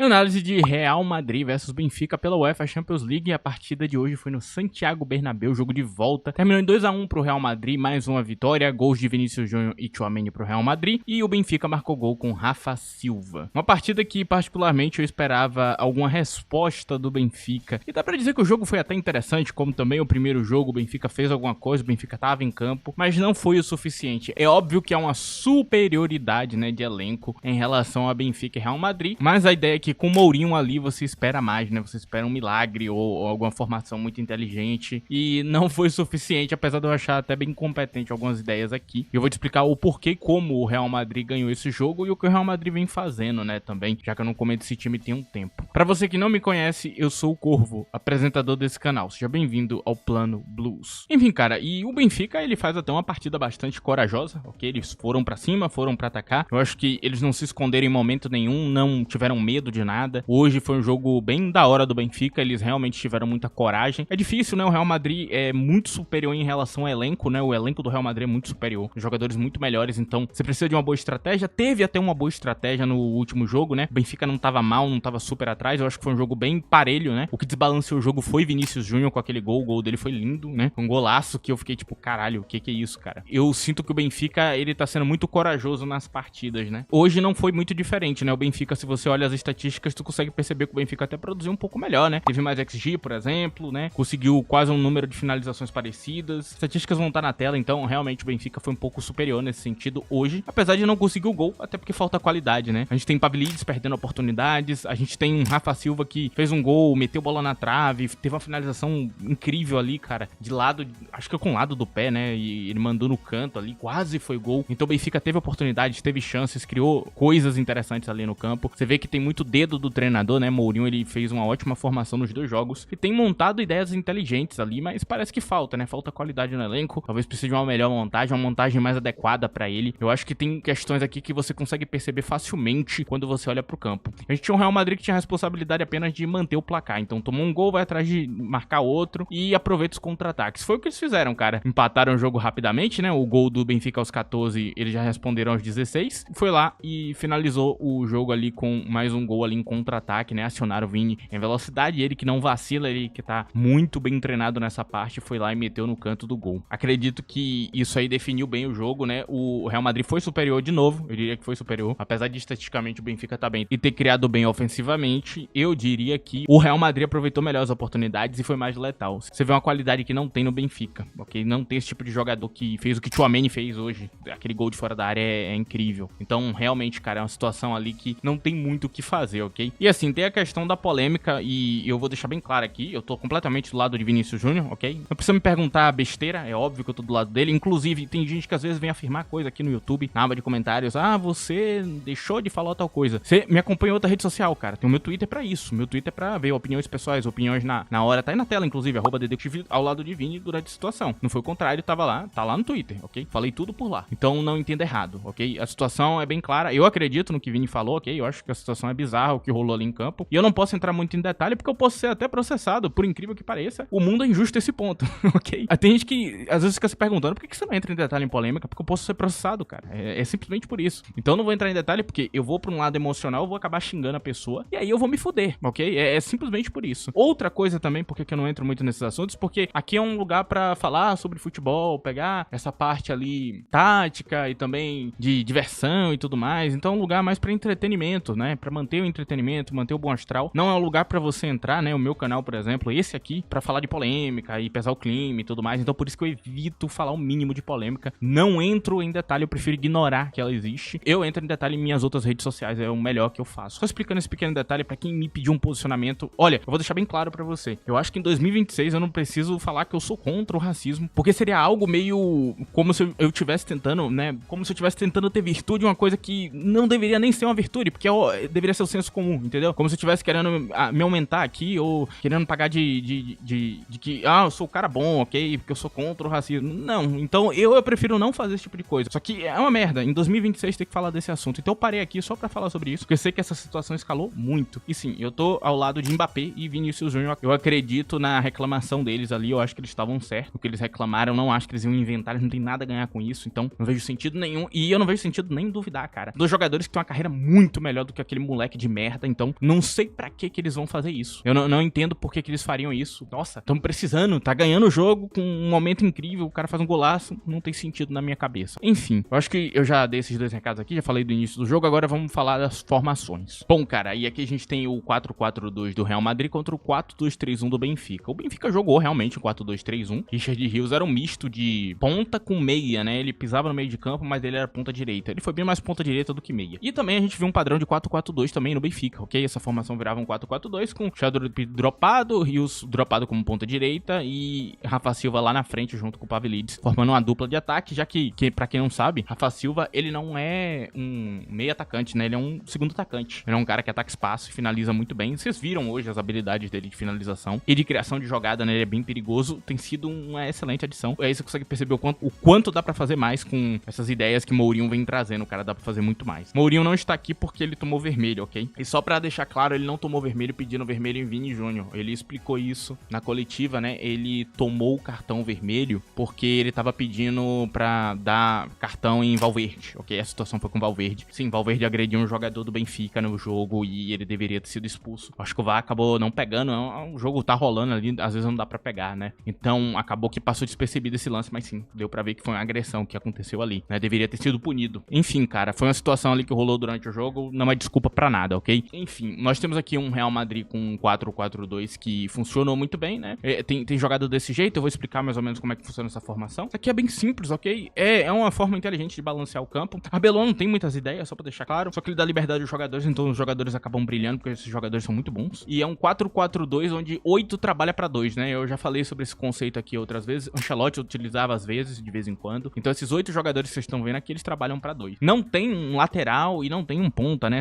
Análise de Real Madrid versus Benfica pela UEFA Champions League. A partida de hoje foi no Santiago Bernabéu, jogo de volta. Terminou em 2-1 pro Real Madrid, mais uma vitória. Gols de Vinícius Júnior e Tchouaméni pro Real Madrid. E o Benfica marcou gol com Rafa Silva. Uma partida que particularmente eu esperava alguma resposta do Benfica. E dá pra dizer que o jogo foi até interessante, como também o primeiro jogo o Benfica fez alguma coisa, o Benfica tava em campo, mas não foi o suficiente. É óbvio que há uma superioridade, né, de elenco em relação a Benfica e Real Madrid, mas a ideia é que com o Mourinho ali você espera mais, né? Você espera um milagre ou alguma formação muito inteligente, e não foi suficiente, apesar de eu achar até bem competente algumas ideias aqui. Eu vou te explicar o porquê, como o Real Madrid ganhou esse jogo e o que o Real Madrid vem fazendo, né, também, já que eu não comento esse time tem um tempo. Pra você que não me conhece, eu sou o Corvo, apresentador desse canal. Seja bem-vindo ao Plano Blues. Enfim, cara, e o Benfica, ele faz até uma partida bastante corajosa, ok? Eles foram pra cima, foram pra atacar. Eu acho que eles não se esconderam em momento nenhum, não tiveram medo de nada. Hoje foi um jogo bem da hora do Benfica, eles realmente tiveram muita coragem. É difícil, né? O Real Madrid é muito superior em relação ao elenco, né? O elenco do Real Madrid é muito superior, jogadores muito melhores, então você precisa de uma boa estratégia. Teve até uma boa estratégia no último jogo, né? O Benfica não tava mal, não tava super atrás. Eu acho que foi um jogo bem parelho, né? O que desbalanceou o jogo foi Vinícius Júnior com aquele gol. O gol dele foi lindo, né? Um golaço que eu fiquei tipo, caralho, o que é isso, cara? Eu sinto que o Benfica, ele tá sendo muito corajoso nas partidas, né? Hoje não foi muito diferente, né? O Benfica, se você olha as estatísticas, tu consegue perceber que o Benfica até produziu um pouco melhor, né? Teve mais XG, por exemplo, né? Conseguiu quase um número de finalizações parecidas. Estatísticas vão estar na tela, então realmente o Benfica foi um pouco superior nesse sentido hoje, apesar de não conseguir o gol, até porque falta qualidade, né? A gente tem Pavlidis perdendo oportunidades, a gente tem um Rafa Silva que fez um gol, meteu bola na trave, teve uma finalização incrível ali, cara, de lado, acho que com o lado do pé, né? E ele mandou no canto ali, quase foi gol. Então o Benfica teve oportunidades, teve chances, criou coisas interessantes ali no campo. Você vê que tem muito dedo do treinador, né? Mourinho, ele fez uma ótima formação nos dois jogos e tem montado ideias inteligentes ali, mas parece que falta, né? Falta qualidade no elenco, talvez precise de uma melhor montagem, uma montagem mais adequada pra ele. Eu acho que tem questões aqui que você consegue perceber facilmente quando você olha pro campo. A gente tinha um Real Madrid que tinha a responsabilidade apenas de manter o placar, então tomou um gol, vai atrás de marcar outro e aproveita os contra-ataques. Foi o que eles fizeram, cara. Empataram o jogo rapidamente, né? O gol do Benfica aos 14, eles já responderam aos 16. Foi lá e finalizou o jogo ali com mais um gol ali em contra-ataque, né? Acionaram o Vini em velocidade, ele que não vacila, ele que tá muito bem treinado nessa parte, foi lá e meteu no canto do gol. Acredito que isso aí definiu bem o jogo, né? O Real Madrid foi superior de novo, eu diria que foi superior, apesar de estatisticamente o Benfica tá bem e ter criado bem ofensivamente, eu diria que o Real Madrid aproveitou melhor as oportunidades e foi mais letal. Você vê uma qualidade que não tem no Benfica, ok? Não tem esse tipo de jogador que fez o que Tchouaméni fez hoje, aquele gol de fora da área é incrível. Então, realmente, cara, é uma situação ali que não tem muito o que fazer, ok? E assim, tem a questão da polêmica e eu vou deixar bem claro aqui, eu tô completamente do lado de Vinícius Júnior, ok? Não precisa me perguntar besteira, é óbvio que eu tô do lado dele, inclusive tem gente que às vezes vem afirmar coisa aqui no YouTube, na aba de comentários, ah, você deixou de falar tal coisa. Você me acompanha em outra rede social, cara, tem o meu Twitter pra isso, meu Twitter é pra ver opiniões pessoais, opiniões na hora, tá aí na tela, inclusive, @dedective ao lado de Vini durante a situação. Não foi o contrário, tava lá, tá lá no Twitter, ok? Falei tudo por lá. Então não entenda errado, ok? A situação é bem clara, eu acredito no que Vini falou, ok? Eu acho que a situação é bizarra, o que rolou ali em campo, e eu não posso entrar muito em detalhe, porque eu posso ser até processado, por incrível que pareça. O mundo é injusto a esse ponto, ok? Tem gente que às vezes fica se perguntando, por que você não entra em detalhe em polêmica? Porque eu posso ser processado, cara. É simplesmente por isso. Então eu não vou entrar em detalhe, porque eu vou pra um lado emocional, eu vou acabar xingando a pessoa, e aí eu vou me fuder, ok? É simplesmente por isso. Outra coisa também, porque eu não entro muito nesses assuntos, porque aqui é um lugar pra falar sobre futebol, pegar essa parte ali tática e também de diversão e tudo mais. Então é um lugar mais pra entretenimento, né? Pra manter o entretenimento, manter o bom astral. Não é um lugar pra você entrar, né? O meu canal, por exemplo, esse aqui, pra falar de polêmica e pesar o clima e tudo mais. Então por isso que eu evito falar o mínimo de polêmica. Não entro em detalhe, eu prefiro ignorar que ela existe. Eu entro em detalhe em minhas outras redes sociais, é o melhor que eu faço. Só explicando esse pequeno detalhe pra quem me pediu um posicionamento. Olha, eu vou deixar bem claro pra você. Eu acho que em 2026 eu não preciso falar que eu sou contra o racismo, porque seria algo meio como se eu estivesse tentando, né? Como se eu estivesse tentando ter virtude, uma coisa que não deveria nem ser uma virtude, porque deveria ser o senso comum, entendeu? Como se eu estivesse querendo me aumentar aqui ou querendo pagar de que, eu sou o cara bom, ok? Porque eu sou contra o racismo. Não, então eu prefiro não fazer esse tipo de coisa. Só que é uma merda. Em 2026 tem que falar desse assunto. Então eu parei aqui só pra falar sobre isso, porque eu sei que essa situação escalou muito. E sim, eu tô ao lado de Mbappé e Vinícius Júnior. Eu acredito na reclamação deles ali, eu acho que eles estavam certos. O que eles reclamaram, não acho que eles iam inventar, eles não tem nada a ganhar com isso. Então não vejo sentido nenhum. E eu não vejo sentido nem duvidar, cara. Dois jogadores que têm uma carreira muito melhor do que aquele moleque de merda, então não sei pra que eles vão fazer isso. Eu não entendo por que eles fariam isso. Nossa, estamos precisando, tá ganhando o jogo com um momento incrível, o cara faz um golaço, não tem sentido na minha cabeça. Enfim, eu acho que eu já dei esses dois recados aqui, já falei do início do jogo, agora vamos falar das formações. Bom, cara, e aqui a gente tem o 4-4-2 do Real Madrid contra o 4-2-3-1 do Benfica. O Benfica jogou realmente o 4-2-3-1. Richard Rios era um misto de ponta com meia, né? Ele pisava no meio de campo, mas ele era ponta direita. Ele foi bem mais ponta direita do que meia. E também a gente viu um padrão de 4-4-2 também no Benfica, ok? Essa formação virava um 4-4-2 com Chadrup dropado, Rios dropado como ponta direita e Rafa Silva lá na frente junto com o Pavlidis, formando uma dupla de ataque, já que pra quem não sabe, Rafa Silva, ele não é um meio atacante, né? Ele é um segundo atacante. Ele é um cara que ataca espaço e finaliza muito bem. Vocês viram hoje as habilidades dele de finalização e de criação de jogada, né? Ele é bem perigoso. Tem sido uma excelente adição. Aí você consegue perceber o quanto dá pra fazer mais com essas ideias que Mourinho vem trazendo. O cara dá pra fazer muito mais. Mourinho não está aqui porque ele tomou vermelho, ok? E só pra deixar claro, ele não tomou vermelho pedindo vermelho em Vini Júnior. Ele explicou isso na coletiva, né? Ele tomou o cartão vermelho porque ele tava pedindo pra dar cartão em Valverde, ok? A situação foi com Valverde. Sim, Valverde agrediu um jogador do Benfica no jogo e ele deveria ter sido expulso. Acho que o VAR acabou não pegando. O jogo tá rolando ali, às vezes não dá pra pegar, né? Então acabou que passou despercebido esse lance, mas sim, deu pra ver que foi uma agressão que aconteceu ali, né? Deveria ter sido punido. Enfim, cara, foi uma situação ali que rolou durante o jogo, não é desculpa pra nada, ok? Enfim, nós temos aqui um Real Madrid com um 4-4-2 que funcionou muito bem, né? Tem jogado desse jeito, eu vou explicar mais ou menos como é que funciona essa formação. Isso aqui é bem simples, ok? É uma forma inteligente de balancear o campo. Arbeloa não tem muitas ideias, só pra deixar claro, só que ele dá liberdade aos jogadores, então os jogadores acabam brilhando, porque esses jogadores são muito bons. E é um 4-4-2 onde 8 trabalha pra 2, né? Eu já falei sobre esse conceito aqui outras vezes. O Ancelotti utilizava às vezes, de vez em quando. Então esses 8 jogadores que vocês estão vendo aqui, eles trabalham pra 2. Não tem um lateral e não tem um ponta, né?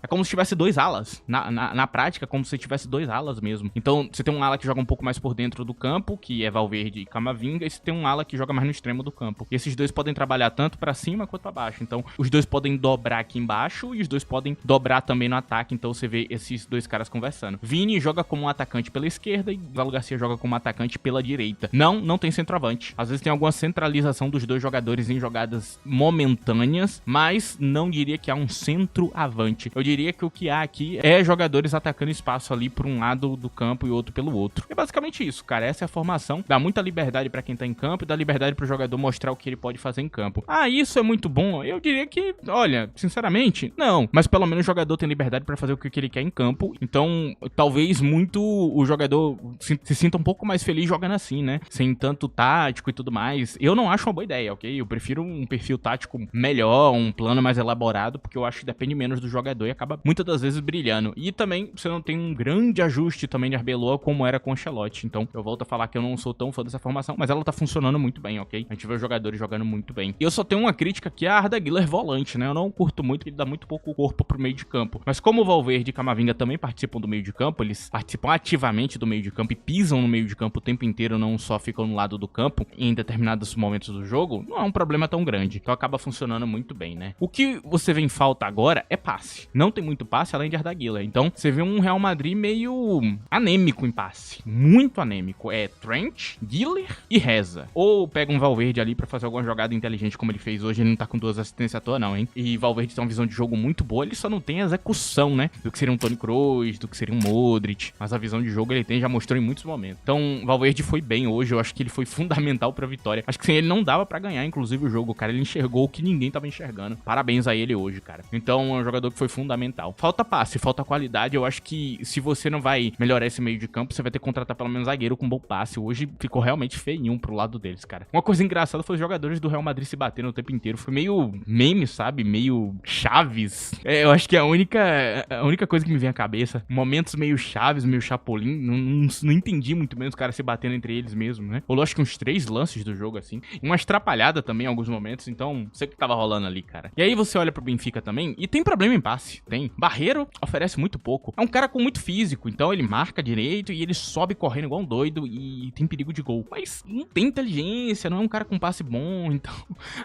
É como se tivesse 2 alas. Na prática, é como se tivesse 2 alas mesmo. Então você tem um ala que joga um pouco mais por dentro do campo, que é Valverde e Camavinga, e você tem um ala que joga mais no extremo do campo. E esses dois podem trabalhar tanto pra cima quanto pra baixo. Então os dois podem dobrar aqui embaixo e os dois podem dobrar também no ataque. Então você vê esses dois caras conversando. Vini joga como um atacante pela esquerda e Gonzalo Garcia joga como um atacante pela direita. Não tem centroavante. Às vezes tem alguma centralização dos dois jogadores em jogadas momentâneas, mas não diria que há um centroavante. Eu diria que o que há aqui é jogadores atacando espaço ali por um lado do campo e outro pelo outro. É basicamente isso, cara. Essa é a formação. Dá muita liberdade pra quem tá em campo e dá liberdade pro jogador mostrar o que ele pode fazer em campo. Ah, isso é muito bom? Eu diria que, olha, sinceramente, não. Mas pelo menos o jogador tem liberdade pra fazer o que ele quer em campo. Então, talvez muito o jogador se sinta um pouco mais feliz jogando assim, né? Sem tanto tático e tudo mais. Eu não acho uma boa ideia, ok? Eu prefiro um perfil tático melhor, um plano mais elaborado, porque eu acho que depende menos do jogador e acaba muitas das vezes brilhando. E também você não tem um grande ajuste também de Arbeloa como era com o Ancelotti. Então, eu volto a falar que eu não sou tão fã dessa formação, mas ela tá funcionando muito bem, ok? A gente vê os jogadores jogando muito bem. E eu só tenho uma crítica que é a Arda Güler volante, né? Eu não curto muito, que ele dá muito pouco corpo pro meio de campo. Mas como o Valverde e Camavinga também participam do meio de campo, eles participam ativamente do meio de campo e pisam no meio de campo o tempo inteiro, não só ficam no lado do campo em determinados momentos do jogo, não é um problema tão grande. Então acaba funcionando muito bem, né? O que você vê em falta agora é passe. Não tem muito passe além de Arda Güler. Então você vê um Real Madrid meio anêmico em passe. Muito anêmico. É Trent, Güler e Reza. Ou pega um Valverde ali pra fazer alguma jogada inteligente como ele fez hoje. Ele não tá com 2 assistências à toa não, hein? E Valverde tem uma visão de jogo muito boa. Ele só não tem a execução, né? Do que seria um Toni Kroos, do que seria um Modric. Mas a visão de jogo ele tem, já mostrou em muitos momentos. Então Valverde foi bem hoje. Eu acho que ele foi fundamental pra vitória. Acho que sem ele não dava pra ganhar, inclusive, o jogo. Cara, ele enxergou o que ninguém tava enxergando. Parabéns a ele hoje, cara. Então é um jogador que foi fundamental. Falta passe, falta qualidade. Eu acho que se você não vai melhorar esse meio de campo, você vai ter que contratar pelo menos zagueiro com bom passe. Hoje ficou realmente feinho pro lado deles, cara. Uma coisa engraçada foi os jogadores do Real Madrid se batendo o tempo inteiro. Foi meio meme, sabe? Meio Chaves. Eu acho que é a única coisa que me vem à cabeça. Momentos meio Chaves, meio Chapolin. Não entendi muito bem os caras se batendo entre eles mesmo, né? Rolou acho que uns 3 lances do jogo, assim. Uma atrapalhada também em alguns momentos. Então, não sei o que tava rolando ali, cara. E aí você olha pro Benfica também e tem problema em passe. Tem. Barreiro oferece muito pouco. É um cara com muito físico. Então ele marca direito e ele sobe correndo igual um doido e tem perigo de gol. Mas não tem inteligência, não é um cara com passe bom. Então,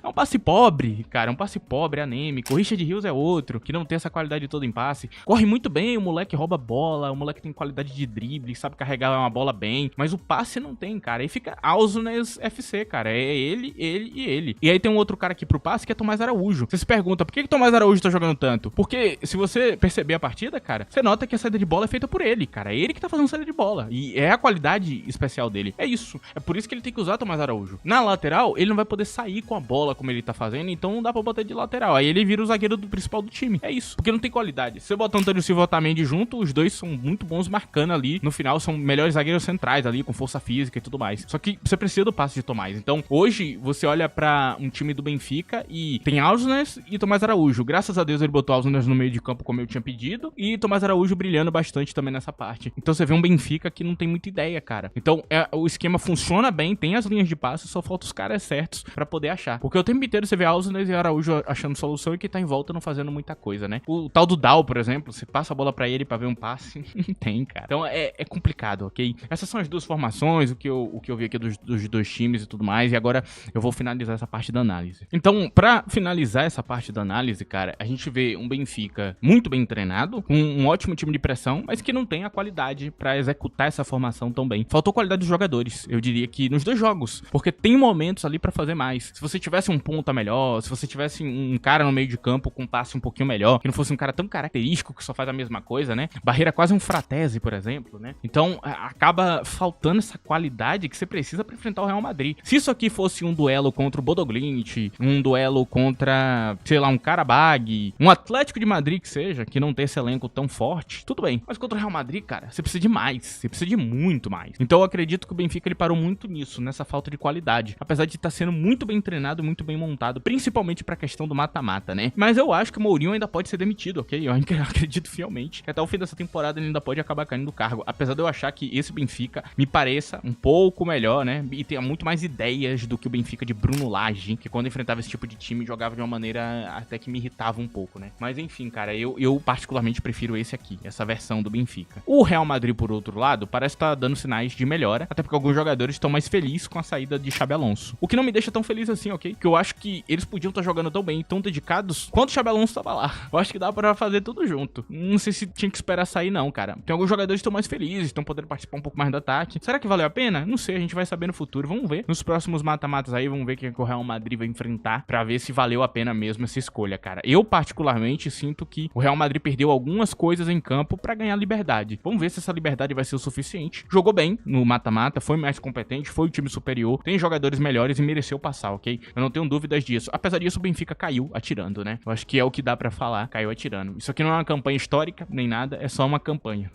é um passe pobre, cara. É um passe pobre, anêmico. O Richard Rios é outro, que não tem essa qualidade toda em passe. Corre muito bem, o moleque rouba bola, o moleque tem qualidade de drible, sabe carregar uma bola bem. Mas o passe não tem, cara. Aí fica Ausnes FC, cara. É ele e ele. E aí tem um outro cara aqui pro passe que é Tomás Araújo. Você se pergunta, por que Tomás Araújo tá jogando tanto? Porque se você você perceber a partida, cara, você nota que a saída de bola é feita por ele, cara. É ele que tá fazendo saída de bola. E é a qualidade especial dele. É isso. É por isso que ele tem que usar Tomás Araújo. Na lateral, ele não vai poder sair com a bola como ele tá fazendo, então não dá pra botar de lateral. Aí ele vira o zagueiro principal do time. É isso. Porque não tem qualidade. Se você botar Antônio Silva e Otamendi junto, os dois são muito bons marcando ali. No final, são melhores zagueiros centrais ali, com força física e tudo mais. Só que você precisa do passe de Tomás. Então, hoje, você olha pra um time do Benfica e tem Ausnes e Tomás Araújo. Graças a Deus, ele botou Ausnes no meio de campo como eu tinha pedido. E Tomás Araújo brilhando bastante também nessa parte. Então, você vê um Benfica que não tem muita ideia, cara. Então, o esquema funciona bem, tem as linhas de passe, só falta os caras certos pra poder achar. Porque o tempo inteiro você vê Ausnes e Araújo achando solução e quem tá em volta não fazendo muita coisa, né? O tal do Dal, por exemplo, você passa a bola pra ele pra ver um passe, não tem, cara. Então é complicado, ok? Essas são as duas formações, o que eu vi aqui dos dois times e tudo mais, e agora eu vou finalizar essa parte da análise. Então, pra finalizar essa parte da análise, cara, a gente vê um Benfica muito bem treinado, com um ótimo time de pressão, mas que não tem a qualidade pra executar essa formação tão bem. Faltou qualidade dos jogadores, eu diria que nos dois jogos, porque tem momentos ali pra fazer mais. Se você tivesse um ponta melhor, se você tivesse um cara no meio de campo com um passe um pouquinho melhor, que não fosse um cara tão característico que só faz a mesma coisa, né? Barreira é quase um Fratesi, por exemplo, né? Então, acaba faltando essa qualidade que você precisa pra enfrentar o Real Madrid. Se isso aqui fosse um duelo contra o Bodo Glimt, um duelo contra, sei lá, um Karabag, um Atlético de Madrid que seja, que não tem esse elenco tão forte, tudo bem. Mas contra o Real Madrid, cara, você precisa de mais. Você precisa de muito mais. Então, eu acredito que o Benfica, ele parou muito nisso, nessa falta de qualidade. Apesar de estar sendo muito bem treinado, muito bem montado, principalmente pra questão do mata-mata, né? Mas eu acho que o Mourinho ainda pode ser demitido, ok? Eu acredito fielmente que até o fim dessa temporada ele ainda pode acabar caindo do cargo. Apesar de eu achar que esse Benfica me pareça um pouco melhor, né? E tenha muito mais ideias do que o Benfica de Bruno Lage, que quando enfrentava esse tipo de time jogava de uma maneira até que me irritava um pouco, né? Mas enfim, cara, eu particularmente prefiro esse aqui, essa versão do Benfica. O Real Madrid, por outro lado, parece estar dando sinais de melhora, até porque alguns jogadores estão mais felizes com a saída de Xabi Alonso. O que não me deixa tão feliz assim, ok? Porque eu acho que eles podiam estar jogando tão bem, tão dedicados, quanto o Xabi Alonso estava lá. Eu acho que dá pra fazer tudo junto. Não sei se tinha que esperar sair não, cara. Tem alguns jogadores que estão mais felizes, estão podendo participar um pouco mais do ataque. Será que valeu a pena? Não sei, a gente vai saber no futuro. Vamos ver. Nos próximos mata-matas aí, vamos ver quem o Real Madrid vai enfrentar pra ver se valeu a pena mesmo essa escolha, cara. Eu, particularmente, sinto que o Real Madrid perdeu algumas coisas em campo pra ganhar liberdade. Vamos ver se essa liberdade vai ser o suficiente. Jogou bem no mata-mata, foi mais competente, foi o time superior, tem jogadores melhores e mereceu passar, ok? Eu não tenho dúvidas disso. Apesar disso, o Benfica caiu atirando, né? Eu acho que é o que dá pra falar, caiu atirando. Isso aqui não é uma campanha histórica, nem nada, é só uma campanha.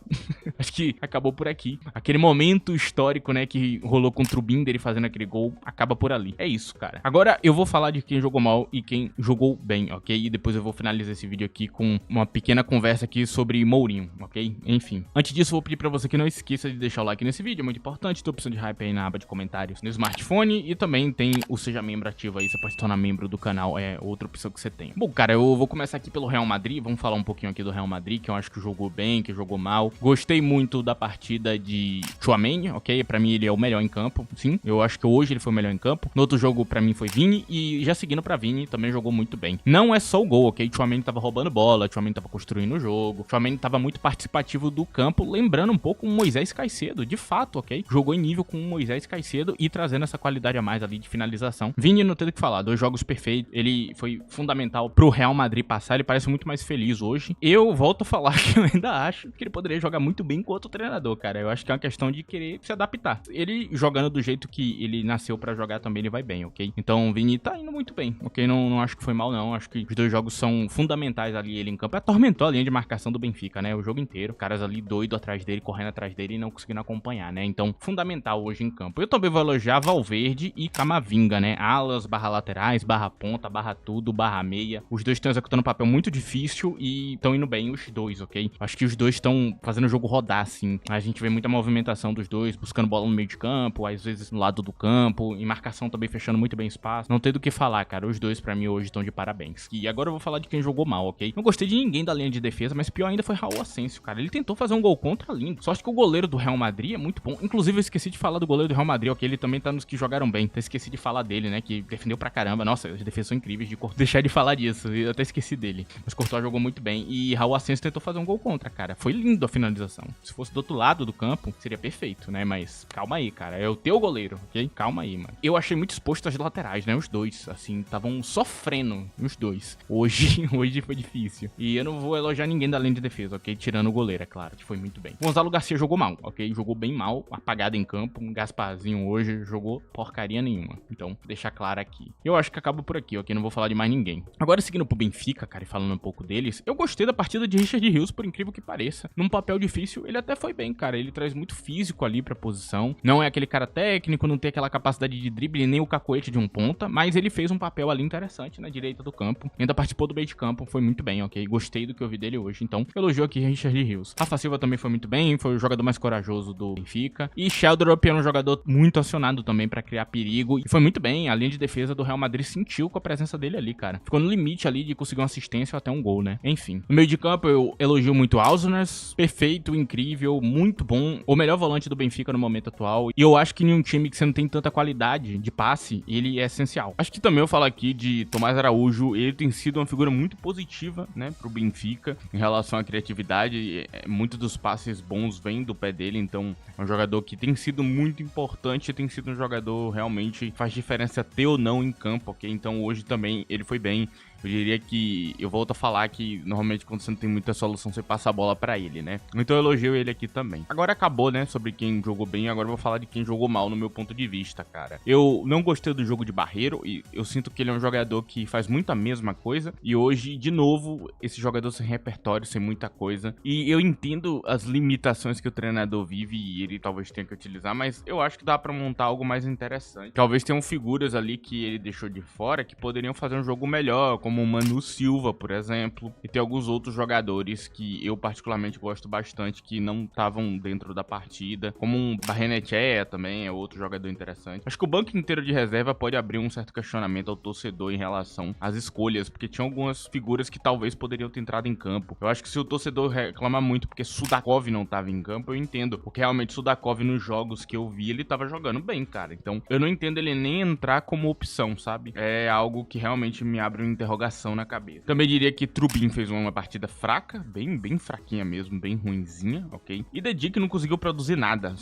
Acho que acabou por aqui. Aquele momento histórico, né, que rolou contra o Binder e fazendo aquele gol, acaba por ali. É isso, cara. Agora eu vou falar de quem jogou mal e quem jogou bem, ok? E depois eu vou finalizar esse vídeo aqui com uma pequena conversa aqui sobre Mourinho, ok? Enfim. Antes disso, eu vou pedir pra você que não esqueça de deixar o like nesse vídeo, é muito importante. Tem a opção de hype aí na aba de comentários no smartphone e também tem o Seja Membro ativo aí, você pode se tornar membro do canal, é outra opção que você tem. Bom, cara, eu vou começar aqui pelo Real Madrid, vamos falar um pouquinho aqui do Real Madrid, que eu acho que jogou bem, que jogou mal. Gostei muito da partida de Tchouaméni, ok? Pra mim ele é o melhor em campo, sim. Eu acho que hoje ele foi o melhor em campo. No outro jogo, pra mim, foi Vini e já seguindo pra Vini, também jogou muito bem. Não é só o gol, ok? Tchouaméni tava roubando bola, Tchouaméni tava construindo o jogo, Tchouaméni tava muito participativo do campo, lembrando um pouco o Moisés Caicedo, de fato, ok? Jogou em nível com o Moisés Caicedo e trazendo essa qualidade a mais ali de finalização. Vini não tem o que falar, 2 jogos perfeitos, ele foi fundamental pro Real Madrid passar, ele parece muito mais feliz hoje. Eu volto a falar que eu ainda acho que ele poderia jogar muito bem com outro treinador, cara. Eu acho que é uma questão de querer se adaptar. Ele jogando do jeito que ele nasceu pra jogar também, ele vai bem, ok? Então o Vini tá indo muito bem, ok? Não acho que foi mal, não. Acho que os 2 jogos são fundamentais ali, ele em campo. Atormentou a linha de marcação do Benfica, né? O jogo inteiro. Caras ali doido atrás dele, correndo atrás dele e não conseguindo acompanhar, né? Então, fundamental hoje em campo. Eu também vou elogiar Valverde e Camavinga, né? Alas, barra laterais, barra ponta, barra tudo, barra meia. Os 2 estão executando um papel muito difícil e estão indo bem os 2, ok? Acho que os 2 estão fazendo o jogo rodar, assim. A gente vê muita movimentação dos 2, buscando bola no meio de campo, às vezes no lado do campo, em marcação também fechando muito bem espaço. Não tem do que falar, cara. Os 2 pra mim hoje estão de parabéns. E agora eu vou falar de quem jogou mal, ok? Não gostei de ninguém da linha de defesa, mas pior ainda foi Raul Asensio, cara. Ele tentou fazer um gol contra lindo. Só acho que o goleiro do Real Madrid é muito bom. Inclusive eu esqueci de falar do goleiro do Real Madrid, ok? Ele também tá nos que jogaram bem. Até esqueci de falar dele, né? Que defendeu pra caramba. Nossa, as defesas são incríveis de deixar de falar disso. Eu até esqueci dele. Mas Courtois jogou muito bem. E Raul Asensio tentou fazer um gol contra, cara. Foi lindo a finalização. Se fosse do outro lado do campo, seria perfeito, né? Mas calma aí, cara. É o teu goleiro, ok? Calma aí, mano. Eu achei muito exposto as laterais, né? Os 2. assim, estavam sofrendo os dois. Hoje foi difícil. E eu não vou elogiar ninguém da linha de defesa, ok? Tirando o goleiro, é claro, que foi muito bem. Gonzalo Garcia jogou mal, ok? Jogou bem mal, apagado em campo. Um Gasparzinho hoje jogou porcaria nenhuma. Então, deixar claro aqui. Eu acho que acabo por aqui, ok? Não vou falar de mais ninguém. Agora, seguindo pro Benfica, cara, e falando um pouco deles, eu gostei da partida de Richard Rios, por incrível que pareça. Num papel difícil, ele até foi bem, cara. Ele traz muito físico ali pra posição. Não é aquele cara técnico, não tem aquela capacidade de drible, nem o cacoete de um ponta, mas ele fez um papel ali interessante na direita do campo. Ainda participou do meio de campo, foi muito bem, ok? Gostei do que eu vi dele hoje, então elogio aqui Richard Rios. Rafa Silva também foi muito bem, foi o jogador mais corajoso do Benfica. E Sheldrop é um jogador muito acionado também pra criar perigo. E foi muito bem, a linha de defesa do Real Madrid sentiu com a presença dele ali, cara. Ficou no limite ali de conseguir uma assistência ou até um gol, né? Enfim. No meio de campo eu elogio muito Ausnes, perfeito, incrível, muito bom. O melhor volante do Benfica no momento atual. E eu acho que em um time que você não tem tanta qualidade de passe, ele é essencial. Acho que também eu falo aqui de Tomás Araújo, ele tem sido uma figura muito positiva, né, pro Benfica em relação à criatividade. Muitos dos passes bons vêm do pé dele, então é um jogador que tem sido muito importante, tem sido um jogador realmente faz diferença ter ou não em campo, ok? Então hoje também ele foi bem. Eu diria que, eu volto a falar que normalmente quando você não tem muita solução, você passa a bola pra ele, né? Então eu elogio ele aqui também. Agora acabou, né, sobre quem jogou bem, agora eu vou falar de quem jogou mal no meu ponto de vista, cara. Eu não gostei do jogo de Barreiro e eu sinto que ele é um jogador que faz muito a mesma coisa. E hoje, de novo, esse jogador sem repertório, sem muita coisa. E eu entendo as limitações que o treinador vive e ele talvez tenha que utilizar, mas eu acho que dá pra montar algo mais interessante. Talvez tenham figuras ali que ele deixou de fora que poderiam fazer um jogo melhor, como o Manu Silva, por exemplo, e tem alguns outros jogadores que eu particularmente gosto bastante, que não estavam dentro da partida, como um Barrenechea também, é outro jogador interessante. Acho que o banco inteiro de reserva pode abrir um certo questionamento ao torcedor em relação às escolhas, porque tinha algumas figuras que talvez poderiam ter entrado em campo. Eu acho que se o torcedor reclamar muito porque Sudakov não estava em campo, eu entendo, porque realmente Sudakov nos jogos que eu vi, ele estava jogando bem, cara. Então, eu não entendo ele nem entrar como opção, sabe? É algo que realmente me abre uma interrogação na cabeça. Também diria que Trubin fez uma partida fraca, bem fraquinha mesmo, bem ruinzinha, ok? E Dedic não conseguiu produzir nada,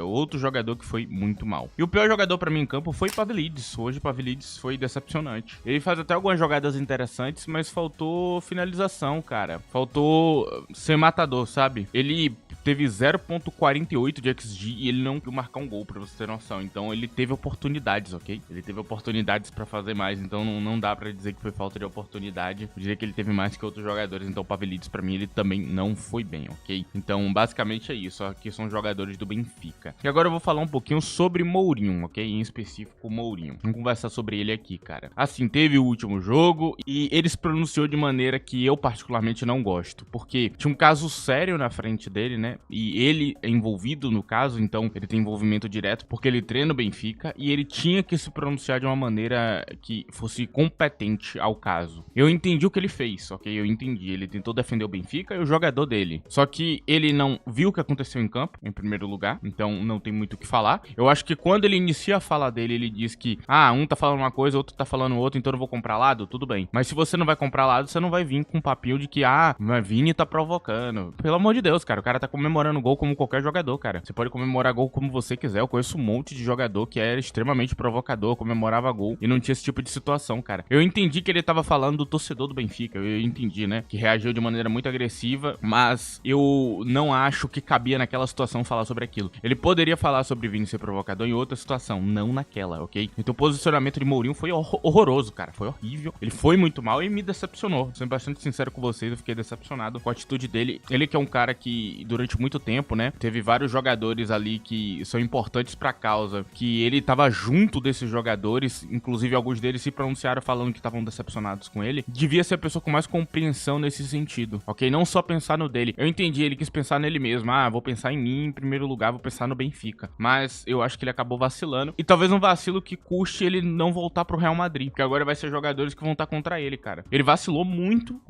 outro jogador que foi muito mal. E o pior jogador pra mim em campo foi Pavlidis. Hoje Pavlidis foi decepcionante. Ele faz até algumas jogadas interessantes, mas faltou finalização, cara. Faltou ser matador, sabe? Ele teve 0.48 de XG e ele não conseguiu marcar um gol, pra você ter noção. Então ele teve oportunidades, ok? Ele teve oportunidades pra fazer mais, então não dá pra dizer que foi falta de oportunidade. Eu diria que ele teve mais que outros jogadores, então o Pavlidis pra mim ele também não foi bem, ok? Então basicamente é isso, aqui são jogadores do Benfica. E agora eu vou falar um pouquinho sobre Mourinho, ok? Em específico o Mourinho. Vamos conversar sobre ele aqui, cara. Assim, teve o último jogo e ele se pronunciou de maneira que eu particularmente não gosto, porque tinha um caso sério na frente dele, né? E ele é envolvido no caso, então ele tem envolvimento direto porque ele treina o Benfica e ele tinha que se pronunciar de uma maneira que fosse competente ao caso. Eu entendi o que ele fez, ok? Eu entendi. Ele tentou defender o Benfica e o jogador dele. Só que ele não viu o que aconteceu em campo, em primeiro lugar, então não tem muito o que falar. Eu acho que quando ele inicia a fala dele, ele diz que, um tá falando uma coisa, outro tá falando outra, então eu não vou comprar lado, tudo bem. Mas se você não vai comprar lado, você não vai vir com um papinho de que, Vini tá provocando. Pelo amor de Deus, cara, o cara tá comemorando gol como qualquer jogador, cara. Você pode comemorar gol como você quiser. Eu conheço um monte de jogador que era extremamente provocador, comemorava gol e não tinha esse tipo de situação, cara. Eu entendi que ele tava falando do torcedor do Benfica, eu entendi, né? Que reagiu de maneira muito agressiva, mas eu não acho que cabia naquela situação falar sobre aquilo. Ele poderia falar sobre Vini ser provocador em outra situação, não naquela, ok? Então o posicionamento de Mourinho foi horroroso, cara. Foi horrível. Ele foi muito mal e me decepcionou. Sendo bastante sincero com vocês, eu fiquei decepcionado com a atitude dele. Ele que é um cara que, durante muito tempo, né, teve vários jogadores ali que são importantes pra causa, que ele tava junto desses jogadores, inclusive alguns deles se pronunciaram falando que estavam decepcionados com ele. Devia ser a pessoa com mais compreensão nesse sentido, ok? Não só pensar no dele. Eu entendi, ele quis pensar nele mesmo. Vou pensar em mim em primeiro lugar, vou pensar no Benfica. Mas eu acho que ele acabou vacilando. E talvez um vacilo que custe ele não voltar pro Real Madrid, porque agora vai ser jogadores que vão estar contra ele, cara. Ele vacilou muito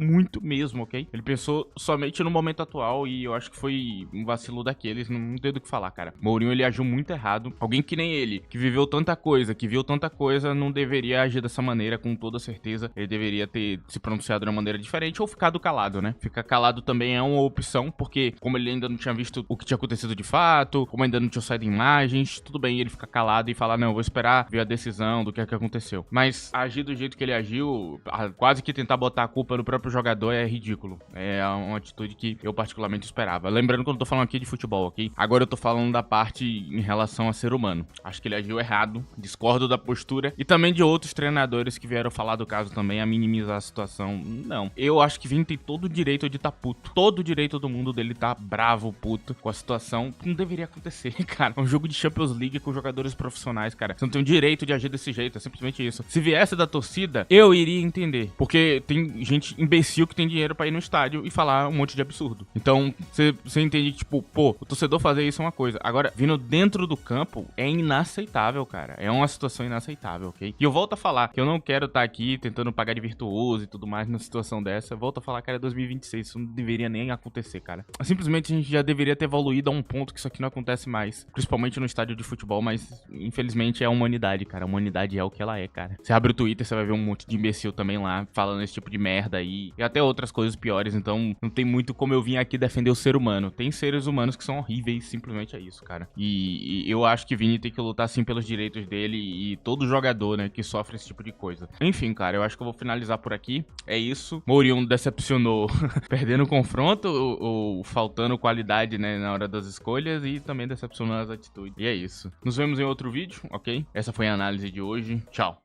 mesmo, ok? Ele pensou somente no momento atual e eu acho que foi foi um vacilo daqueles, não tem do que falar, cara. Mourinho, ele agiu muito errado. Alguém que nem ele, que viveu tanta coisa, que viu tanta coisa, não deveria agir dessa maneira, com toda certeza. Ele deveria ter se pronunciado de uma maneira diferente ou ficado calado, né? Ficar calado também é uma opção, porque como ele ainda não tinha visto o que tinha acontecido de fato, como ainda não tinha saído imagens, tudo bem ele ficar calado e falar, não, eu vou esperar ver a decisão do que é que aconteceu. Mas agir do jeito que ele agiu, quase que tentar botar a culpa no próprio jogador é ridículo. É uma atitude que eu particularmente esperava. Lembrando que eu não tô falando aqui de futebol, ok? Agora eu tô falando da parte em relação a ser humano. Acho que ele agiu errado, discordo da postura e também de outros treinadores que vieram falar do caso também, a minimizar a situação. Não. Eu acho que Vini tem todo o direito de estar puto. Todo o direito do mundo dele tá bravo, puto com a situação. Não deveria acontecer, cara. É um jogo de Champions League com jogadores profissionais, cara. Você não tem o direito de agir desse jeito, é simplesmente isso. Se viesse da torcida, eu iria entender. Porque tem gente imbecil que tem dinheiro pra ir no estádio e falar um monte de absurdo. Então, você entende que, tipo, pô, o torcedor fazer isso é uma coisa. Agora, vindo dentro do campo, é inaceitável, cara. É uma situação inaceitável, ok? E eu volto a falar que eu não quero estar aqui tentando pagar de virtuoso e tudo mais numa situação dessa. Eu volto a falar, cara, é 2026. Isso não deveria nem acontecer, cara. Simplesmente a gente já deveria ter evoluído a um ponto que isso aqui não acontece mais. Principalmente no estádio de futebol, mas infelizmente é a humanidade, cara. A humanidade é o que ela é, cara. Você abre o Twitter, você vai ver um monte de imbecil também lá, falando esse tipo de merda aí. E até outras coisas piores, então não tem muito como eu vir aqui defender o ser humano. Tem seres humanos que são horríveis, simplesmente é isso, cara. E eu acho que Vini tem que lutar sim pelos direitos dele e todo jogador, né, que sofre esse tipo de coisa. Enfim, cara, eu acho que eu vou finalizar por aqui. É isso. Mourinho decepcionou perdendo o confronto ou faltando qualidade, né, na hora das escolhas e também decepcionou as atitudes. E é isso. Nos vemos em outro vídeo, ok? Essa foi a análise de hoje. Tchau.